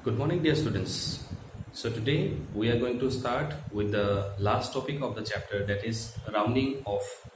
Good morning, dear students. So today we are going to start with the last topic of the chapter, that is rounding off.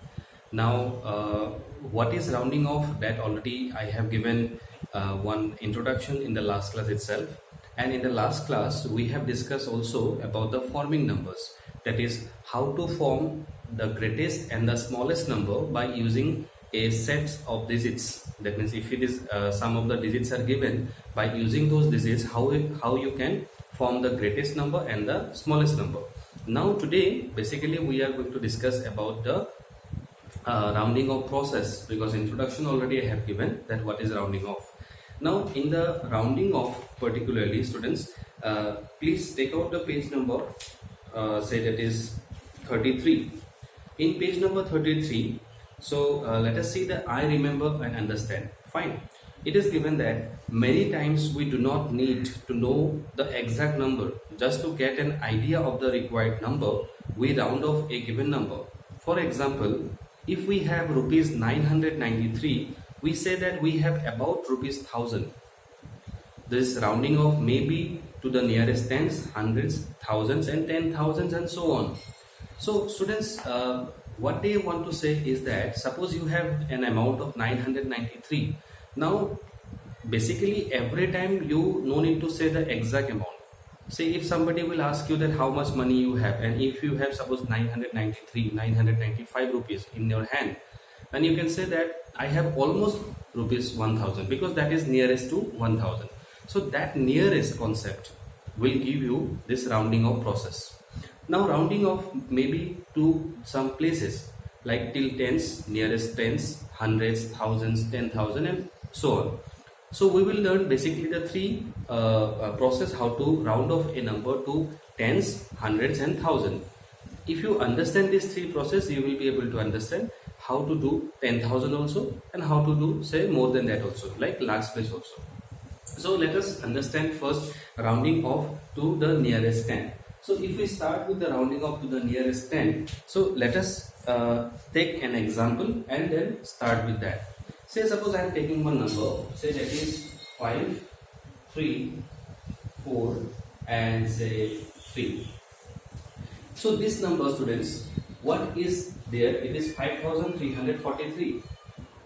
Now, what is rounding off? That already I have given one introduction in the last class itself. And in the last class, we have discussed also about the forming numbers. That is how to form the greatest and the smallest number by using a set of digits. That means if it is some of the digits are given, by using those digits, how you can form the greatest number and the smallest number. Now today basically we are going to discuss about the rounding off process, because introduction already I have given that what is rounding off. Now in the rounding off particularly, students, please take out the page number, say that is 33. In page number 33, so let us see the I remember and understand. Fine. It is given that many times we do not need to know the exact number. Just to get an idea of the required number, we round off a given number. For example, if we have rupees 993, we say that we have about rupees 1000. This rounding off may be to the nearest tens, hundreds, thousands and 10,000s and so on. So students, what they want to say is that suppose you have an amount of 993. Now basically every time you no need to say the exact amount. Say if somebody will ask you that how much money you have, and if you have suppose 995 rupees in your hand, and you can say that I have almost rupees 1000, because that is nearest to 1000. So that nearest concept will give you this rounding off process. Now rounding off maybe to some places like till tens, nearest tens, hundreds, thousands, 10,000 and so on. So we will learn basically the three process how to round off a number to tens, hundreds and thousand. If you understand these three process, you will be able to understand how to do 10,000 also and how to do say more than that also, like lakhs place also. So let us understand first rounding off to the nearest 10. So if we start with the rounding off to the nearest 10, so let us take an example and then start with that. Say suppose I am taking one number, say that is 5, 3, 4 and say 3. So this number, students, what is there? It is 5343.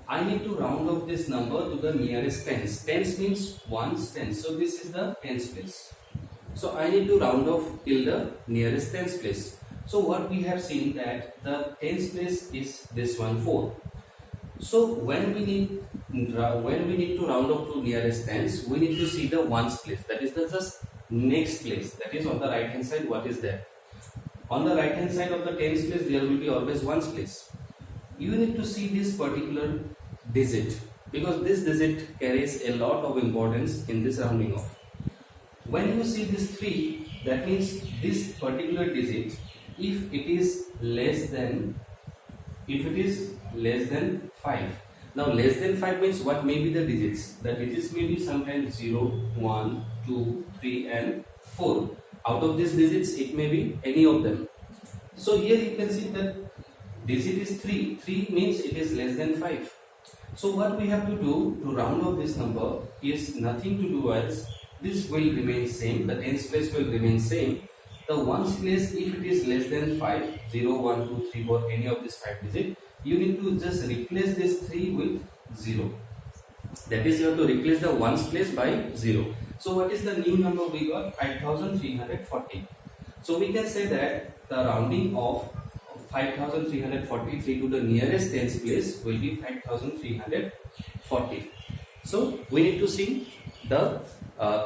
I need to round off this number to the nearest tens. Tens means ones, tens. So this is the tens place. So I need to round off till the nearest tens place. So what we have seen that the tens place is this one 4. So when we need to round off to nearest tens, we need to see the ones place. That is the just next place. That is on the right hand side. What is there? On the right hand side of the tens place, there will be always ones place. You need to see this particular digit, because this digit carries a lot of importance in this rounding off. When you see this 3, that means this particular digit, if it is less than 5. Now less than 5 means what may be the digits? The digits may be sometimes 0, 1, 2, 3 and 4. Out of these digits, it may be any of them. So here you can see that digit is 3. 3 means it is less than 5. So what we have to do to round off this number is nothing to do else. This will remain same. The tens place will remain same. The ones place, if it is less than 5, 0, 1, 2, 3, 4, any of these 5 digits, you need to just replace this 3 with 0. That is, you have to replace the ones place by 0. So what is the new number we got? 5340. So we can say that the rounding of 5343 to the nearest tens place will be 5340. So we need to see the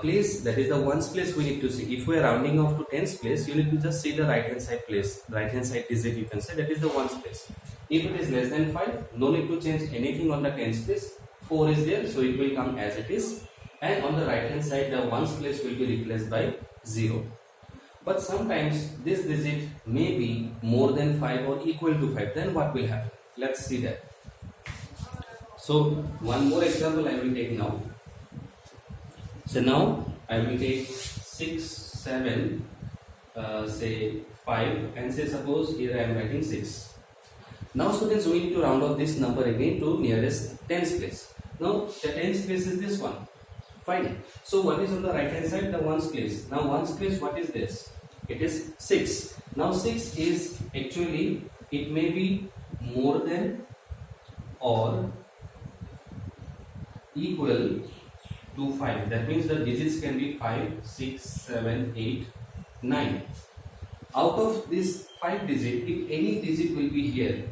place, that is the ones place we need to see. If we are rounding off to tens place, you need to just see the right hand side place, right hand side digit you can say, that is the ones place. If it is less than 5, no need to change anything on the tens place. 4 is there, so it will come as it is, and on the right hand side the ones place will be replaced by 0. But sometimes this digit may be more than 5 or equal to 5. Then what will happen? Let's see that. So one more example I will take now. So now I will take 6, 7, say 5 and say suppose here I am writing 6. Now students, we need to round off this number again to nearest tens place. Now the tens place is this one. Fine. So what is on the right hand side? The ones place. Now ones place, what is this? It is 6. Now 6 is actually, it may be more than or equal to 5. That means the digits can be 5, 6, 7, 8, 9. Out of this 5 digit, if any digit will be here,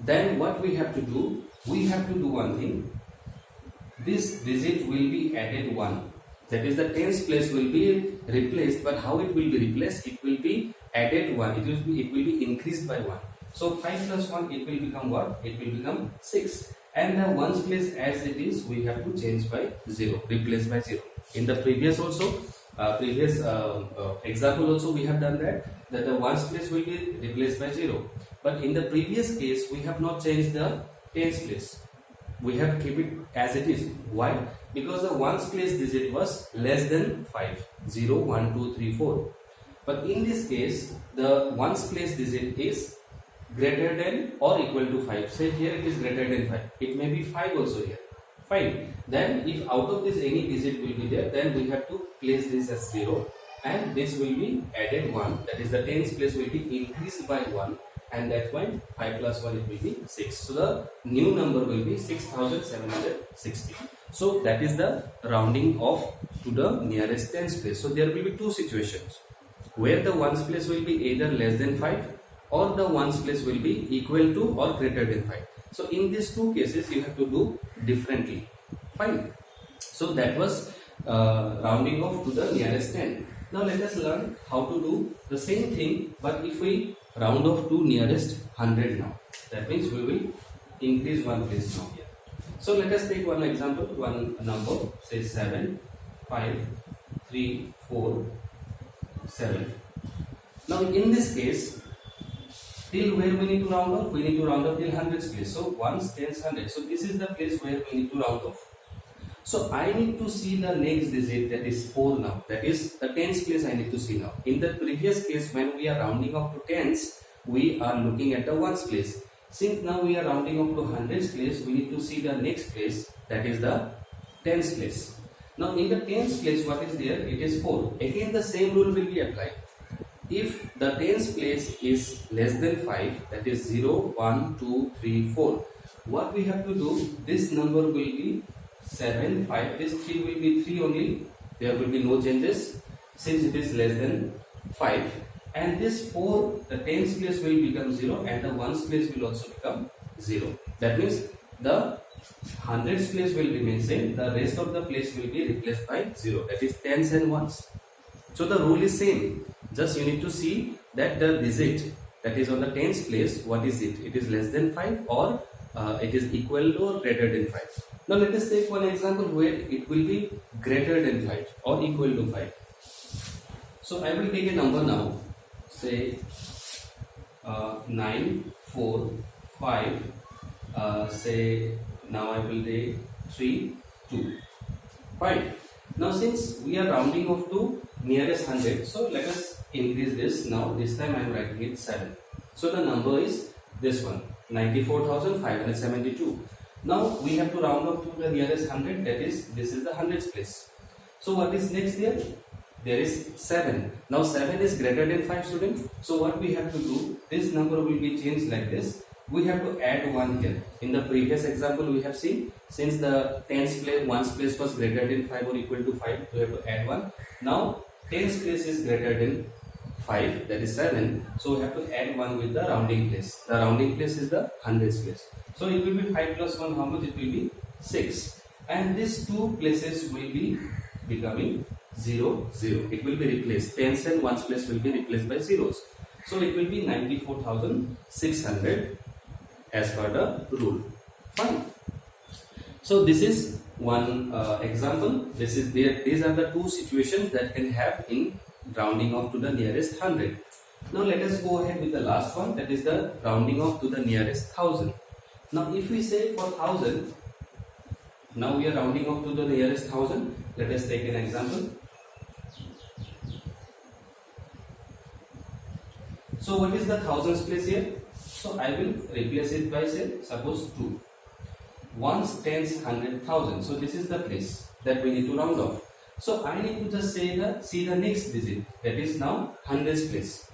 then what we have to do? We have to do one thing. This digit will be added 1. That is, the tens place will be replaced, but how it will be replaced? It will be added 1. It will be increased by 1. So 5 plus 1, it will become what? It will become 6. And the ones place as it is, we have to change by 0, replace by 0. In the previous also, example also, we have done that the ones place will be replaced by 0. But in the previous case, we have not changed the tens place. We have keep it as it is. Why? Because the ones place digit was less than 5. 0, 1, 2, 3, 4. But in this case, the ones place digit is greater than or equal to 5. Say here it is greater than 5. It may be 5 also here. Fine. Then if out of this any digit will be there, then we have to place this as 0 and this will be added 1. That is, the tens place will be increased by 1, and that's why 5 plus 1 it will be 6. So the new number will be 6760. So that is the rounding off to the nearest tens place. So there will be two situations where the ones place will be either less than 5 or the ones place will be equal to or greater than 5. So in these two cases you have to do differently. Fine. So that was rounding off to the nearest 10. Now let us learn how to do the same thing, but if we round off to nearest 100 now. That means we will increase one place now here. So let us take one example, one number, say 7, 5, 3, 4, 7. Now in this case, till where we need to round off? We need to round off till hundreds place. So ones, tens, hundreds. So this is the place where we need to round off. So I need to see the next digit, that is 4 now. That is the tens place I need to see now. In the previous case, when we are rounding off to tens, we are looking at the ones place. Since now we are rounding off to hundreds place, we need to see the next place, that is the tens place. Now in the tens place, what is there? It is 4. Again the same rule will be applied. If the tens place is less than 5, that is 0, 1, 2, 3, 4. What we have to do, this number will be 7, 5, this 3 will be 3 only, there will be no changes since it is less than 5, and this 4, the tens place will become 0 and the ones place will also become 0. That means the hundreds place will remain same, the rest of the place will be replaced by 0, that is tens and ones. So the rule is same, just you need to see that the digit that is on the tens place, what is it? It is less than 5 or it is equal to or greater than 5. Now let us take one example where it will be greater than 5 or equal to 5. So I will take a number now, say 9, 4, 5, say now I will take 3, 2. Fine. Now since we are rounding off to nearest 100, so let us increase this. Now this time I am writing it 7. So the number is this one, 94,572. Now we have to round off to the nearest 100, that is, this is the hundreds place. So what is next here? There is 7. Now 7 is greater than 5, students. So what we have to do, this number will be changed like this. We have to add 1 here. In the previous example we have seen, since the tens place, ones place was greater than 5 or equal to 5, we have to add 1. Now tens place is greater than 5, that is 7. So we have to add 1 with the rounding place. The rounding place is the hundreds place. So it will be 5 plus 1, how much it will be? 6. And these two places will be becoming 0, 0. It will be replaced. Tens and ones place will be replaced by zeros. So it will be 94,600 as per the rule. Fine. So this is one example. These are the two situations that can have in rounding off to the nearest 100. Now let us go ahead with the last one, that is the rounding off to the nearest 1000. Now if we say for 1000, now we are rounding off to the nearest 1000. Let us take an example. So what is the thousands place here? So I will replace it by, say, suppose 2. ones, tens, hundred, thousand. So this is the place that we need to round off. So I need to just see the next digit, that is now hundreds place.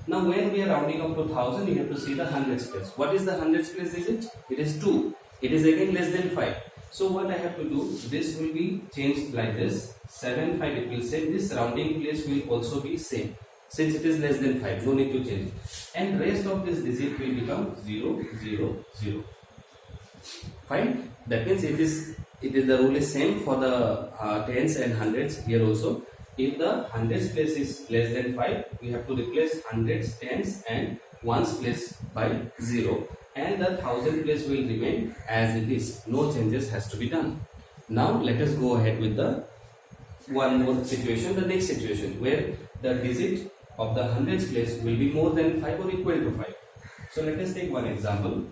Now when we are rounding up to thousand, you have to see the hundreds place. What is the hundreds place digit? It is 2. It is again less than 5. So what I have to do, this will be changed like this. 7, 5 it will say, this rounding place will also be same. Since it is less than 5, no need to change it. And rest of this digit will become 0, 0, 0. Fine. That means it is the rule is same for the tens and hundreds here also. If the hundreds place is less than 5, we have to replace hundreds, tens and ones place by 0, and the thousand place will remain as it is. No changes has to be done. Now let us go ahead with the one more situation, the next situation where the digit of the hundreds place will be more than 5 or equal to 5. So let us take one example.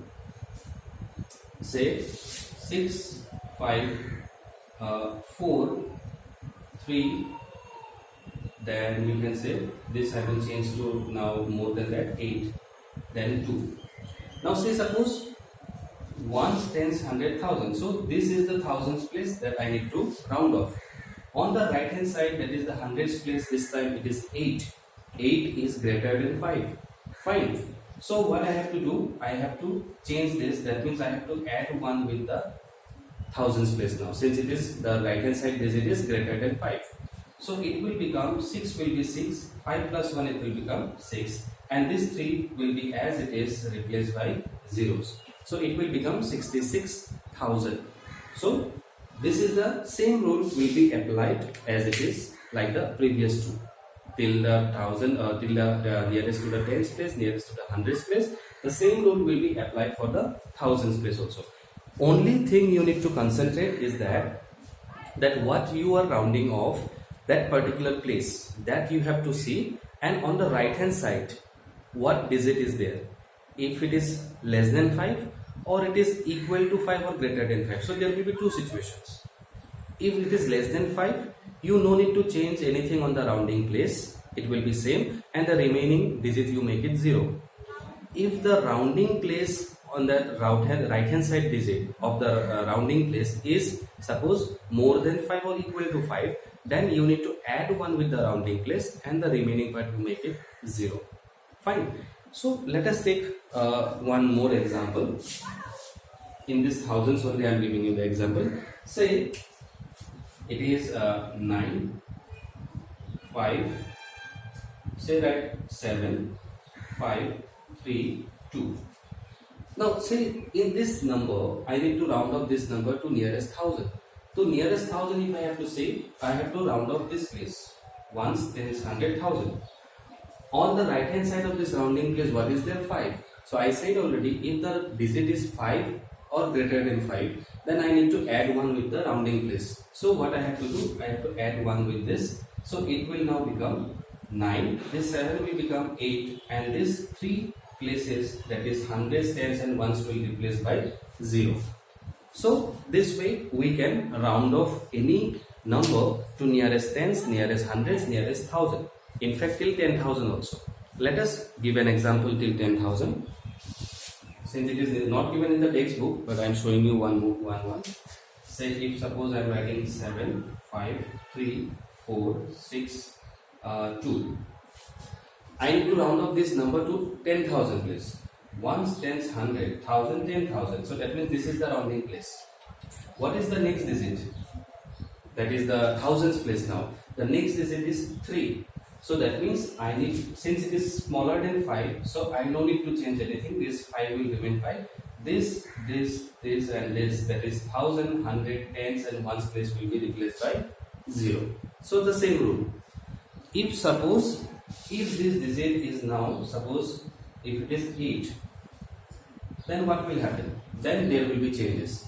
Say 6, 5, 4, 3, then you can say this I will change to now more than that, 8, then 2. Now say suppose ones, tens, hundred, thousand. So this is the thousands place that I need to round off. On the right hand side, that is the hundreds place, this time it is 8. 8 is greater than 5. Fine. So what I have to do, I have to change this. That means I have to add 1 with the thousands place now. Since it is the right hand side digit is greater than 5. So it will become 6 will be 6. 5 plus 1 it will become 6. And this 3 will be as it is replaced by zeros. So it will become 66,000. So this is the same rule will be applied as it is like the previous two. Till the thousand till the nearest to the tens place, nearest to the hundreds place, the same rule will be applied for the thousands place also. Only thing you need to concentrate is that what you are rounding off, that particular place, that you have to see, and on the right hand side what digit is there, if it is less than 5 or it is equal to 5 or greater than 5. So there will be two situations. If it is less than 5, you no need to change anything on the rounding place, it will be same, and the remaining digit you make it 0. If the rounding place on the right hand side digit of the rounding place is suppose more than 5 or equal to 5, then you need to add 1 with the rounding place and the remaining part you make it 0. Fine. So let us take one more example. In this thousands only I am giving you the example. Say it is 9, 5, say that 7, 5, 3, 2. Now say in this number I need to round up this number to nearest 1000. To nearest 1000, if I have to say, I have to round up this place. Ones, tens, 100,000. On the right hand side of this rounding place, what is there? 5. So I said already, if the digit is 5 or greater than 5, then I need to add 1 with the rounding place. So what I have to do, I have to add 1 with this. So it will now become 9. This 7 will become 8, and this 3 places, that is hundreds, tens and ones, will replace by 0. So this way we can round off any number to nearest tens, nearest hundreds, nearest thousand. In fact, till 10,000 also. Let us give an example till 10,000. Since it is not given in the textbook, but I am showing you one. Say if suppose I am writing 7, 5, 3, 4, 6, 2. I need to round off this number to 10,000 place. Ones, tens, 100, 1000, 10,000. So that means this is the rounding place. What is the next digit? That is the thousands place now. The next digit is 3. So that means I need, since it is smaller than 5, so I no need to change anything. This 5 will remain 5. This and this, that is 1000, 100, tens and ones place will be replaced by 0. So the same rule. If suppose, if this digit is now, suppose if it is 8, then what will happen? Then there will be changes,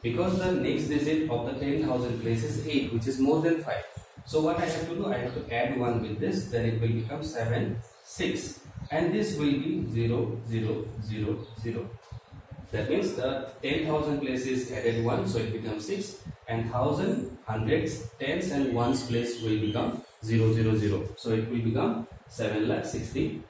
because the next digit of the 10,000 place is 8, which is more than 5. So what I have to do, I have to add 1 with this, then it will become 7, 6, and this will be 0, 0, 0, 0. That means the 10,000 place is added 1, so it becomes 6, and 1000, hundreds, tens and ones place will become 0, 0, 0. So it will become 7,60,000.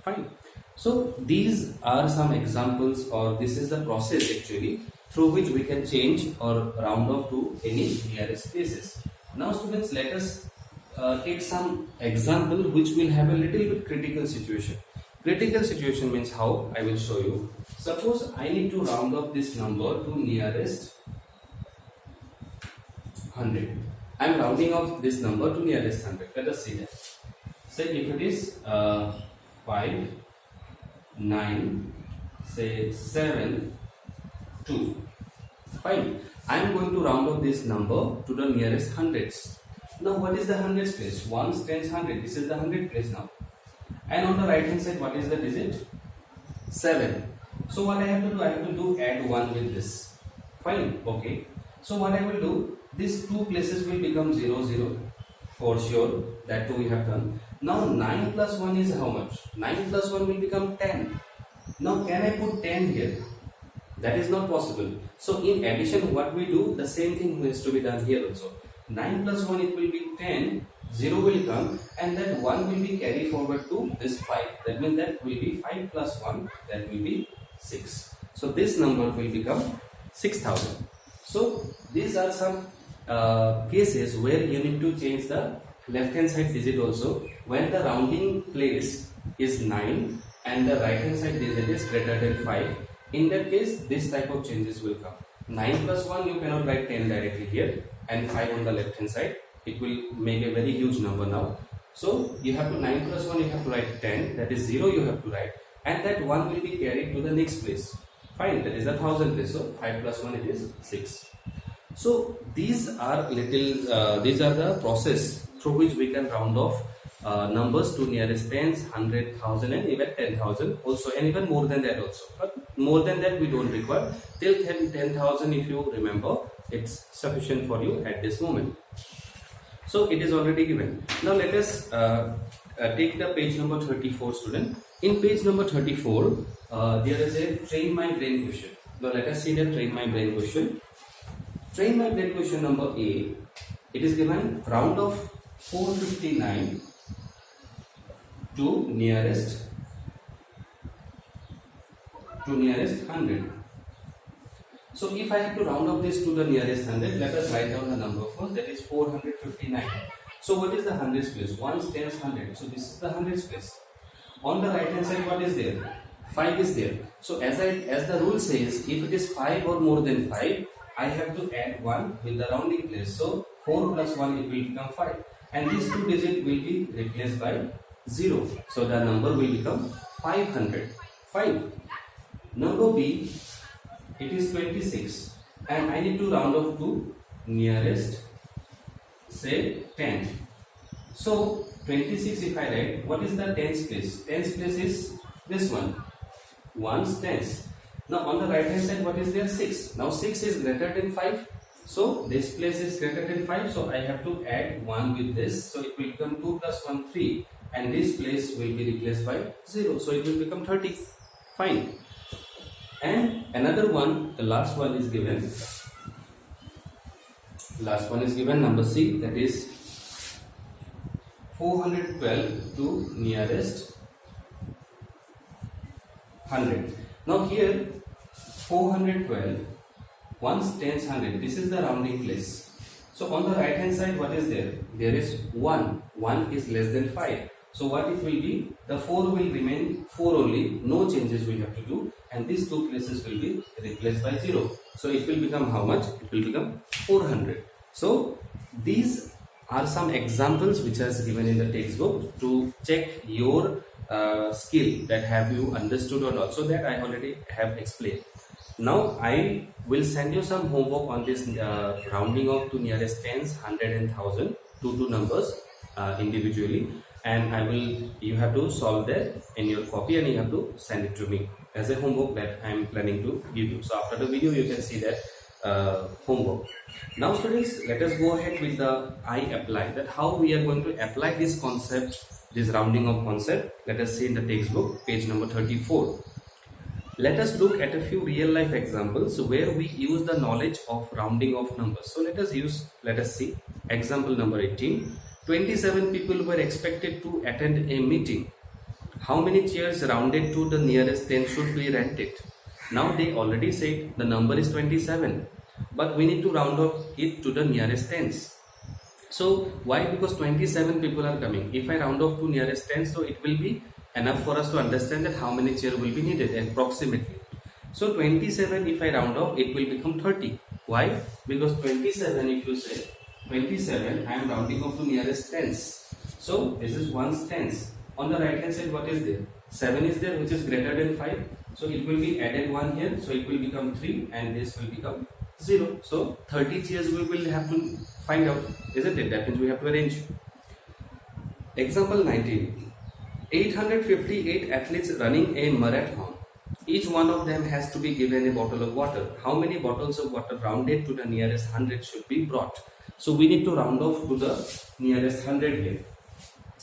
Fine. So these are some examples, or this is the process actually through which we can change or round off to any nearest places. Now students, let us take some example which will have a little bit critical situation. Critical situation means how? I will show you. Suppose I need to round off this number to nearest 100. I am rounding off this number to nearest 100. Let us see that. Say if it is 5, 9, say 7, 2. Fine. I am going to round off this number to the nearest hundreds. Now what is the hundreds place? 1s, 10s, 100. This is the 100 place now. And on the right hand side, what is the digit? 7. So what I have to do? I have to do add 1 with this. Fine. Okay. So what I will do? These two places will become 0, 0. For sure. That too we have done. Now 9 plus 1 is how much? 9 plus 1 will become 10. Now can I put 10 here? That is not possible. So in addition, what we do, the same thing has to be done here also. 9 plus 1 it will be 10, 0 will come, and that 1 will be carried forward to this 5. That means that will be 5 plus 1, that will be 6. So this number will become 6000. So these are some cases where you need to change the left hand side digit also when the rounding place is 9 and the right hand side digit is greater than 5. In that case, this type of changes will come. 9 plus 1, you cannot write 10 directly here, and 5 on the left hand side. It will make a very huge number now. So you have to 9 plus 1, you have to write 10, that is 0 you have to write, and that 1 will be carried to the next place. Fine, that is 1000 place. So 5 plus 1 it is 6. So these are the process through which we can round off numbers to nearest tens, 100, 1000 and even 10,000 also, and even more than that also. But more than that we don't require. Till 10,000 if you remember, it's sufficient for you at this moment. So it is already given. Now let us take the page number 34, student. In page number 34, there is a train my brain question. Now let us see the train my brain question. Train my brain question number A. It is given round of 459 to nearest 100. So if I have to round up this to the nearest 100, let us write down the number first. That is 459. So what is the hundreds place? 1s, 10s, 100. So this is the hundreds place. On the right hand side, what is there? 5 is there. So as the rule says, if it is 5 or more than 5, I have to add 1 with the rounding place. So 4 plus 1 it will become 5. And these two digits will be replaced by 0. So the number will become 500. Fine. Number B, it is 26. And I need to round off to nearest, say 10. So 26 if I write, what is the tens place? Tens place is this one. 1s, tens. Now on the right hand side, what is there? 6. Now 6 is greater than 5. So this place is greater than 5. So I have to add 1 with this. So it will become 2 plus 1, 3. And this place will be replaced by 0. So it will become 30. Fine. And another one, the last one is given. Last one is given, number C, that is 412 to nearest 100. Now here 412, 1s, 10s, 100. This is the rounding place. So on the right hand side, what is there? There is 1. 1 is less than 5. So what it will be? The 4 will remain 4 only. No changes we have to do. And these two places will be replaced by 0. So it will become how much? It will become 400. So these are some examples which is given in the textbook to check your skill, that have you understood or not. So that I already have explained. Now I will send you some homework on this rounding off to nearest tens, 100 and 1000, two numbers individually, and you have to solve that in your copy and you have to send it to me as a homework that I am planning to give you. So after the video you can see that homework. Now students, let us go ahead with the I apply, that how we are going to apply this concept, this rounding off concept. Let us see in the textbook, page number 34. Let us look at a few real life examples where we use the knowledge of rounding off numbers. So let us see example number 18. 27 people were expected to attend a meeting. How many chairs rounded to the nearest 10 should be rented? Now they already said the number is 27, but we need to round up it to the nearest tens. So why? Because 27 people are coming. If I round off to nearest tens, so it will be enough for us to understand that how many chairs will be needed approximately. So 27, if I round off, it will become 30. Why? Because 27, if you say 27, I am rounding off to nearest tens. So this is one's tens. On the right hand side, what is there? 7 is there, which is greater than 5. So it will be added 1 here. So it will become 3 and this will become 0. So 30 chairs we will have to find out, isn't it? That means we have to arrange. Example 19. 858 athletes running a marathon. Each one of them has to be given a bottle of water. How many bottles of water rounded to the nearest 100 should be brought? So we need to round off to the nearest 100 here.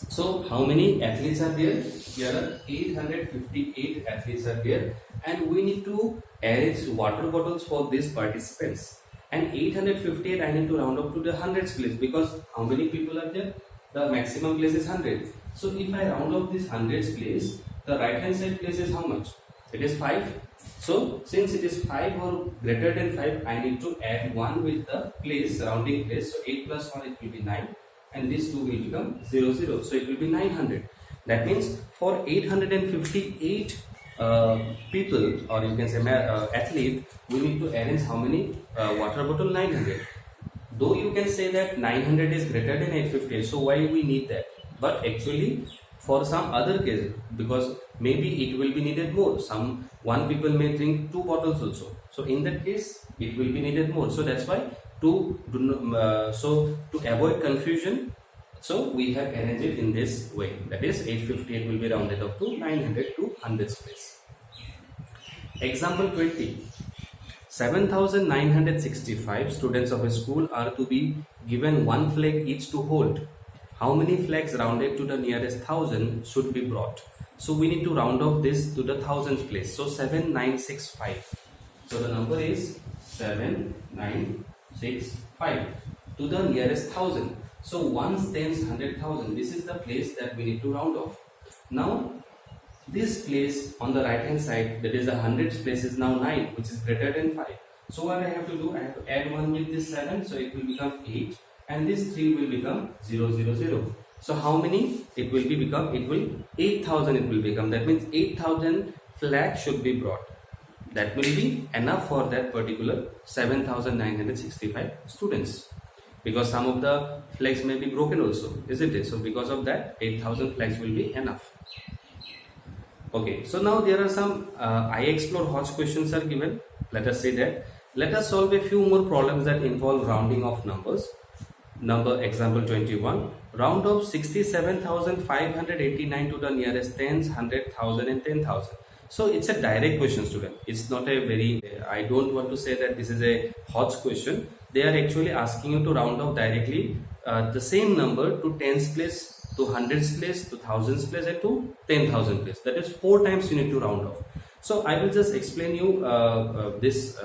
So how many athletes are there? Here are 858 athletes are there, and we need to arrange water bottles for these participants. And 858 I need to round up to the hundreds place, because how many people are there? The maximum place is 100. So if I round up this hundreds place, the right hand side place is how much? It is 5. So since it is 5 or greater than 5, I need to add 1 with the place, surrounding place. So 8 plus 1, it will be 9. And this 2 will become 0, 0. So it will be 900. That means for 858 people, or you can say athlete, we need to arrange how many water bottle? 900. Though you can say that 900 is greater than 858, so why we need that? But actually, for some other cases, because maybe it will be needed more. One people may drink 2 bottles also. So in that case, it will be needed more. So that's why to avoid confusion, so we have arranged it in this way. That is 858 will be rounded up to 900 to 100 place. Example 20. 7,965 students of a school are to be given 1 flag each to hold. How many flags rounded to the nearest 1,000 should be brought? So we need to round off this to the thousands place. So 7965. So the number is 7965 to the nearest 1,000. So 1 tens 100,000. This is the place that we need to round off. Now this place on the right hand side, that is the hundreds place, is now 9, which is greater than 5. So what I have to do, I have to add 1 with this 7, so it will become 8, and this 3 will become 0, 0, 0. So how many it will become? It will 8,000 it will become. That means 8,000 flags should be brought. That will be enough for that particular 7,965 students. Because some of the flags may be broken also, isn't it? So because of that, 8,000 flags will be enough. Okay, so now there are some I explore Hodge questions are given. Let us say that. Let us solve a few more problems that involve rounding of numbers. Example 21. Round off 67,589 to the nearest tens, 100,000 and 10,000. So it's a direct question, student. It's not a very, I don't want to say that this is a Hodge question. They are actually asking you to round off directly the same number to tens place, to hundreds place, to thousands place, and to 10,000 place. That is 4 times you need to round off. So I will just explain you this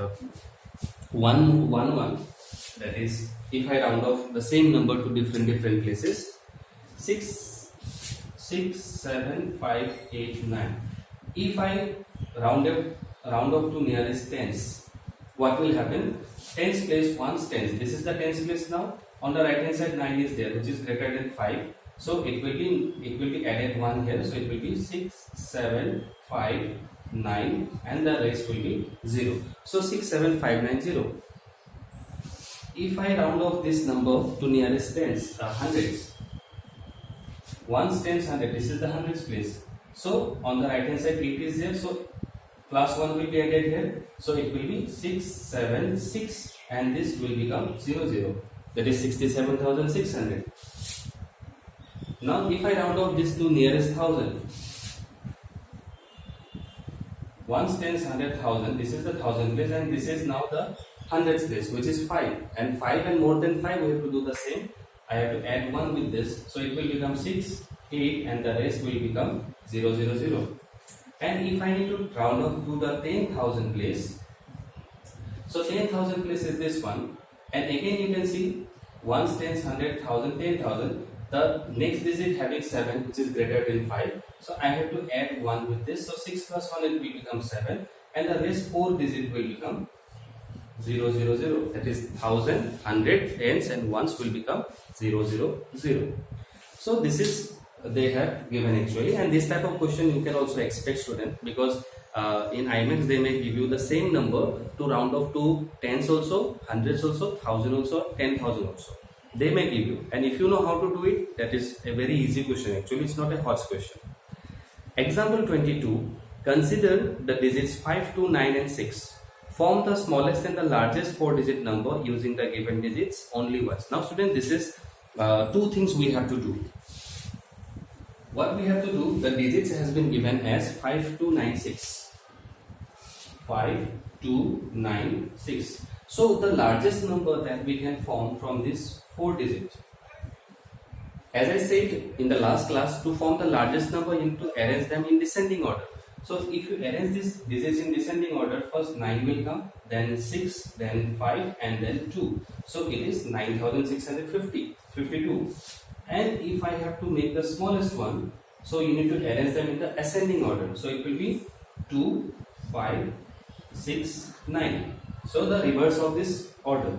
one. That is, if I round off the same number to different places, 6, 7, 5, 8, 9. If I round off to nearest tens, what will happen? Tens place, ones tens. This is the tens place now. On the right hand side, 9 is there, which is greater than 5. So it will be added 1 here. So it will be 6, 7, 5, 9, and the rest will be 0. So 6, 7, 5, 9, 0. If I round off this number to nearest tens, the hundreds, ones, tens, 100. This is the hundreds place. So on the right hand side, 8 is there. So plus 1 will be added here. So it will be 6, 7, 6, and this will become 0, 0. That is 67,600. Now if I round off this to nearest 1,000, ones, tens, 100,000. This is the 1,000 place, and this is now the hundreds place, which is 5. And 5 and more than 5, we have to do the same. I have to add 1 with this, so it will become 6, 8, and the rest will become 0, 0, 0. And if I need to round up to the 10,000 place, so 10,000 place is this one, and again you can see ones, tens, 100,000, 10,000. The next digit having 7, which is greater than 5. So I have to add 1 with this. So 6 plus 1 it will become 7, and the rest 4 digit will become 000. That is 1000, 100, tens and ones will become 000. So this is they have given actually, and this type of question you can also expect, student, because in IMAX they may give you the same number to round off to tens also, hundreds also, 1000 also, 10,000 also. They may give you, and if you know how to do it, that is a very easy question actually. It's not a hard question. Example 22. Consider the digits 5, 2, 9 and 6. Form the smallest and the largest 4-digit number using the given digits only once. Now student, this is two things we have to do. What we have to do, the digits has been given as 5296. 5296. So the largest number that we can form from this 4 digits. As I said in the last class, to form the largest number you need to arrange them in descending order. So if you arrange these digits in descending order, first 9 will come, then 6, then 5 and then 2. So it is 9652. And if I have to make the smallest one, so you need to arrange them in the ascending order. So it will be 2, 5, 6, 9. So the reverse of this order.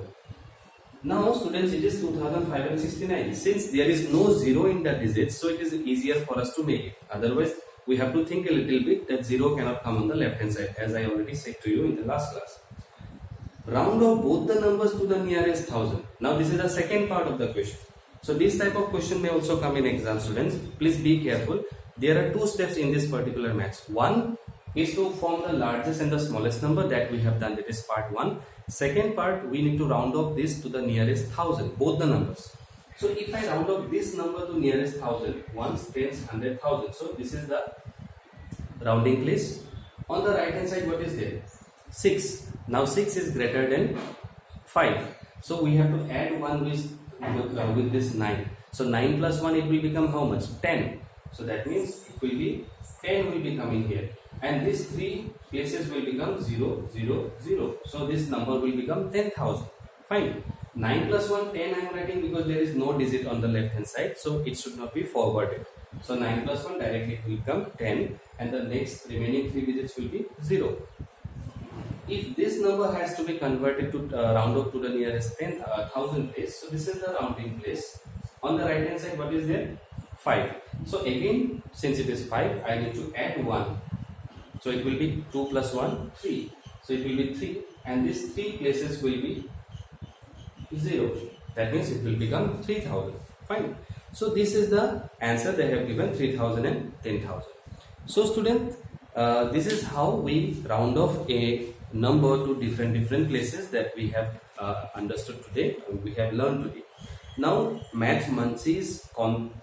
Now students, it is 2569. Since there is no 0 in the digits, so it is easier for us to make it. Otherwise, we have to think a little bit that 0 cannot come on the left hand side, as I already said to you in the last class. Round off both the numbers to the nearest 1000. Now this is the second part of the question. So this type of question may also come in exam, students. Please be careful. There are 2 steps in this particular maths. One is to form the largest and the smallest number, that we have done. That is part 1. Second part, we need to round off this to the nearest 1000, both the numbers. So if I round off this number to nearest 1000, ones, tens, 100,000. So this is the rounding place. On the right hand side, what is there? 6. Now 6 is greater than 5. So we have to add 1 with this 9. So 9 plus 1, it will become how much? 10. So that means it will be 10 will be coming here. And these 3 places will become 0, 0, 0. So this number will become 10,000. Fine. 9 plus 1, 10 I am writing because there is no digit on the left hand side. So it should not be forwarded. So 9 plus 1 directly will become 10. And the next remaining 3 digits will be 0. If this number has to be converted to round up to the nearest 10,000 place. So this is the rounding place. On the right hand side, what is there? 5. So again, since it is 5, I need to add 1. So it will be 2 plus 1, 3. So it will be 3. And these 3 places will be 0. That means it will become 3000. Fine. So this is the answer they have given, 3000 and 10,000. So student, this is how we round off a number to different places that we have understood today, we have learned today. Now math munchies,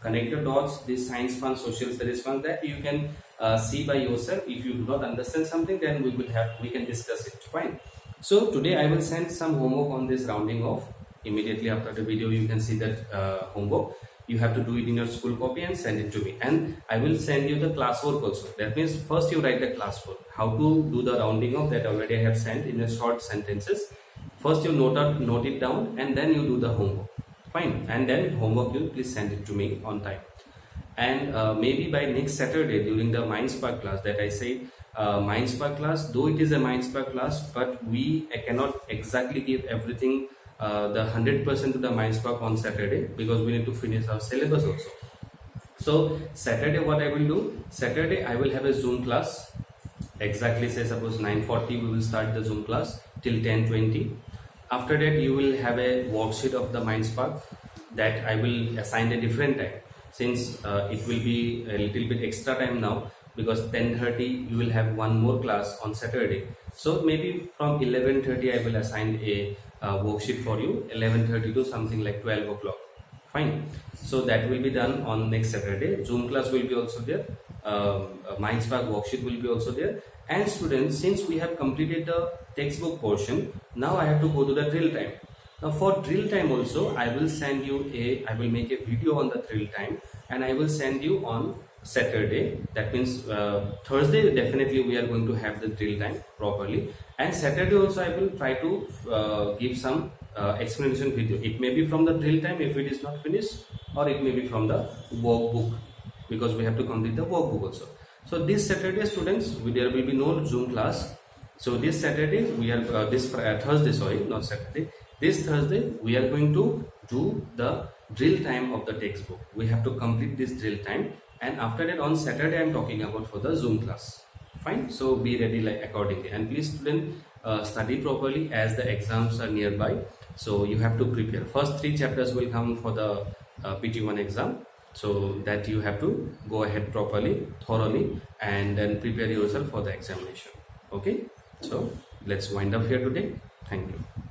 connected dots, this science fun, social studies fun, that you can see by yourself. If you do not understand something, then we can discuss it. Fine. So today I will send some homework on this rounding off. Immediately after the video you can see that homework. You have to do it in your school copy and send it to me, and I will send you the classwork also. That means first you write the classwork, how to do the rounding off, that already I have sent in a short sentences. First you note it down, and then you do the homework. Fine. And then homework you please send it to me on time. And maybe by next Saturday during the Mindspark class, that I say Mindspark class, though it is a Mindspark class, but I cannot exactly give everything the 100% to the Mindspark on Saturday, because we need to finish our syllabus also. So Saturday what I will do, Saturday I will have a Zoom class, exactly say suppose 9:40 we will start the Zoom class till 10:20. After that you will have a worksheet of the Mindspark that I will assign a different time, since it will be a little bit extra time now, because 10:30 you will have one more class on Saturday. So maybe from 11:30 I will assign a worksheet for you, 11:30 to something like 12 o'clock. Fine. So that will be done on next Saturday. Zoom class will be also there. Mindspark worksheet will be also there. And students, since we have completed the textbook portion, now I have to go to the drill time. Now for drill time also, I will make a video on the drill time, and I will send you on Saturday. That means Thursday definitely we are going to have the drill time properly, and Saturday also I will try to give some explanation video. It may be from the drill time if it is not finished, or it may be from the workbook, because we have to complete the workbook also. So this Saturday students, there will be no Zoom class, So this Saturday we are Thursday, sorry, not Saturday. This Thursday we are going to do the drill time of the textbook. We have to complete this drill time, and after that on Saturday I am talking about for the Zoom class. Fine. So be ready like accordingly, and please student study properly as the exams are nearby. So you have to prepare. First 3 chapters will come for the PT1 exam. So that you have to go ahead properly, thoroughly, and then prepare yourself for the examination. Okay. So let's wind up here today. Thank you.